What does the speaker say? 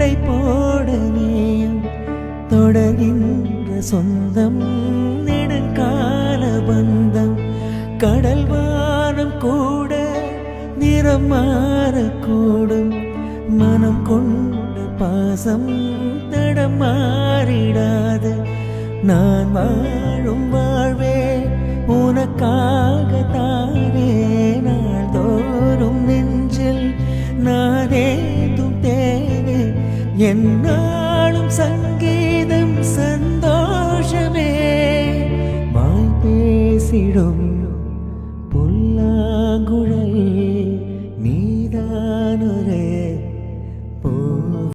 நடை போட நீயும் தொடர்கின்ற சொந்தம் நெடுங்கால பந்தம் கடல் வானம் கூட நிறம் மாறக்கூடும் மனம் கொண்ட பாசம் தடம் மாறிடாது நான் வாழும் வாழ்வே உனக்காகத்தானே நாள்தோறும் நெஞ்சில் நானேதும் தேனே என்னாலும் சங்கீதம் சந்தோஷமே வாய் பேசிடும்